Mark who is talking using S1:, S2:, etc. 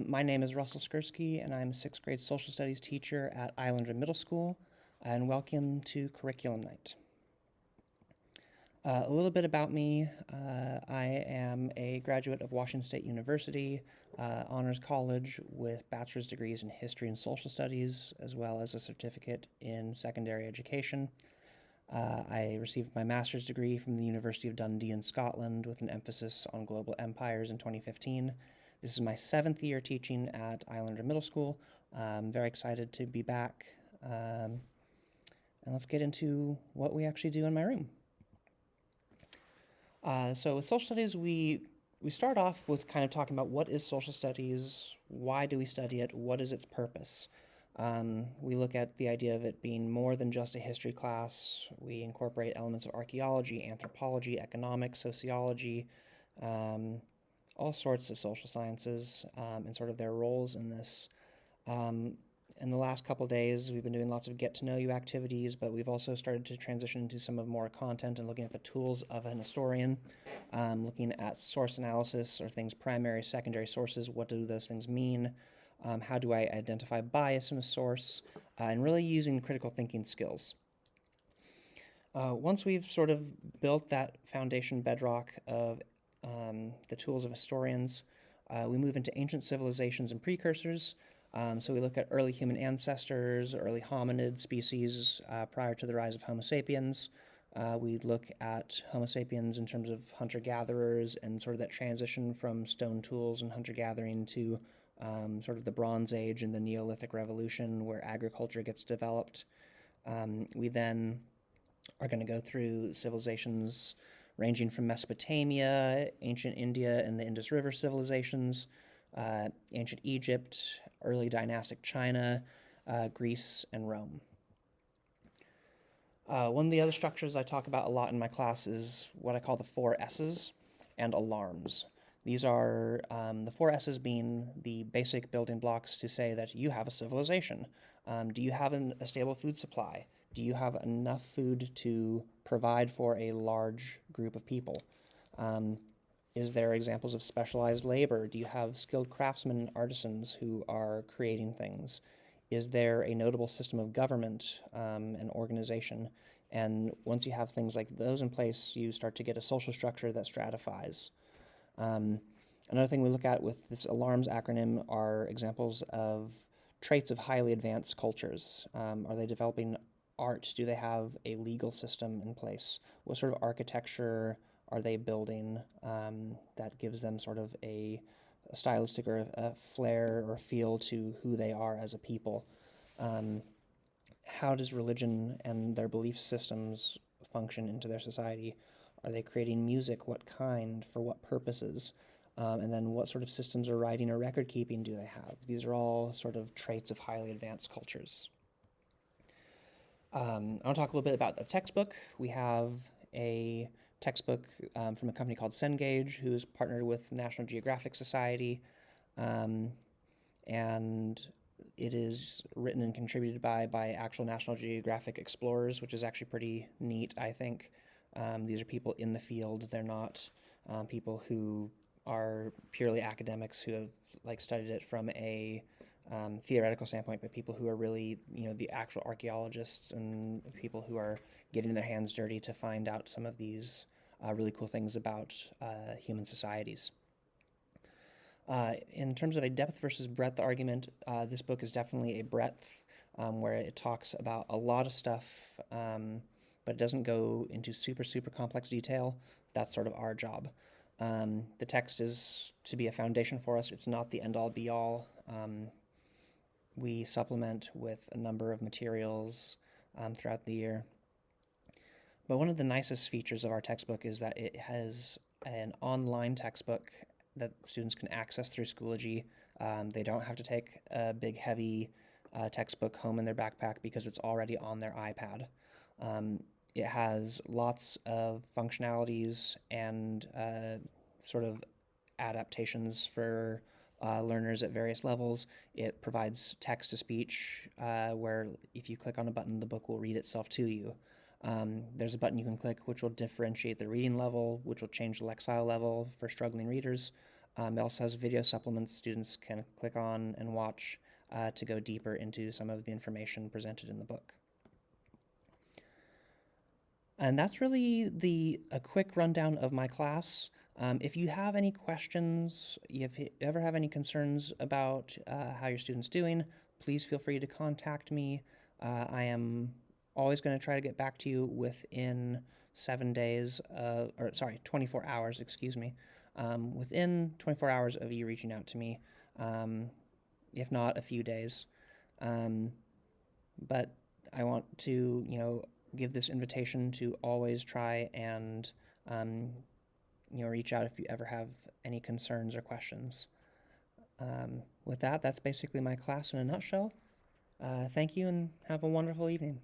S1: My name is Russell Skurski, and I'm a sixth grade social studies teacher at Islander Middle School, and welcome to Curriculum Night. A little bit about me. I am a graduate of Washington State University, Honors College with bachelor's degrees in history and social studies, as well as a certificate in secondary education. I received my master's degree from the University of Dundee in Scotland with an emphasis on global empires in 2015. This is my 7th year teaching at Islander Middle School. I'm very excited to be back. And let's get into what we actually do in my room. So with social studies, we start off with kind of talking about what is social studies, why do we study it, what is its purpose. We look at the idea of it being more than just a history class. We incorporate elements of archaeology, anthropology, economics, sociology, all sorts of social sciences, and sort of their roles in this. In the last couple days, we've been doing lots of get-to-know-you activities, but we've also started to transition into some of more content and looking at the tools of an historian, looking at source analysis or things primary, secondary sources. What do those things mean? How do I identify bias in a source? And really using critical thinking skills. Once we've sort of built that foundation bedrock of the tools of historians, we move into ancient civilizations and precursors. So we look at early human ancestors, early hominid species prior to the rise of Homo sapiens. We look at Homo sapiens in terms of hunter-gatherers and sort of that transition from stone tools and hunter-gathering to sort of the Bronze Age and the Neolithic Revolution where agriculture gets developed. We then are going to go through civilizations ranging from Mesopotamia, ancient India, and the Indus River civilizations, ancient Egypt, early dynastic China, Greece, and Rome. One of the other structures I talk about a lot in my class is what I call the 4 S's and alarms. These are the 4 S's being the basic building blocks to say that you have a civilization. Do you have a stable food supply? Do you have enough food to provide for a large group of people? Is there examples of specialized labor? Do you have skilled craftsmen and artisans who are creating things? Is there a notable system of government and organization? And once you have things like those in place, you start to get a social structure that stratifies. Another thing we look at with this ALARMS acronym are examples of traits of highly advanced cultures. Are they developing art? Do they have a legal system in place? What sort of architecture are they building that gives them sort of a stylistic or a flair or feel to who they are as a people? How does religion and their belief systems function into their society? Are they creating music? What kind? For what purposes? And then what sort of systems of writing or record keeping do they have? These are all sort of traits of highly advanced cultures. I want to talk a little bit about the textbook. We have a textbook from a company called Cengage, who's partnered with National Geographic Society, and it is written and contributed by actual National Geographic explorers, which is actually pretty neat, I think. These are people in the field. They're not people who are purely academics who have studied it from a theoretical standpoint, but people who are really, the actual archaeologists and people who are getting their hands dirty to find out some of these really cool things about human societies. In terms of a depth versus breadth argument, this book is definitely a breadth where it talks about a lot of stuff, but it doesn't go into super complex detail. That's sort of our job. The text is to be a foundation for us. It's not the end-all be-all. We supplement with a number of materials throughout the year. But one of the nicest features of our textbook is that it has an online textbook that students can access through Schoology. They don't have to take a big, heavy textbook home in their backpack because it's already on their iPad. It has lots of functionalities and sort of adaptations for learners at various levels. It provides text-to-speech where if you click on a button, the book will read itself to you. There's a button you can click which will differentiate the reading level, which will change the Lexile level for struggling readers. It also has video supplements students can click on and watch to go deeper into some of the information presented in the book. And that's really a quick rundown of my class. If you have any questions, if you ever have any concerns about how your student's doing, please feel free to contact me. I am always going to try to get back to you within 24 hours, excuse me, within 24 hours of you reaching out to me, if not a few days. But I want to, give this invitation to always try and, reach out if you ever have any concerns or questions. With that, that's basically my class in a nutshell. Thank you and have a wonderful evening.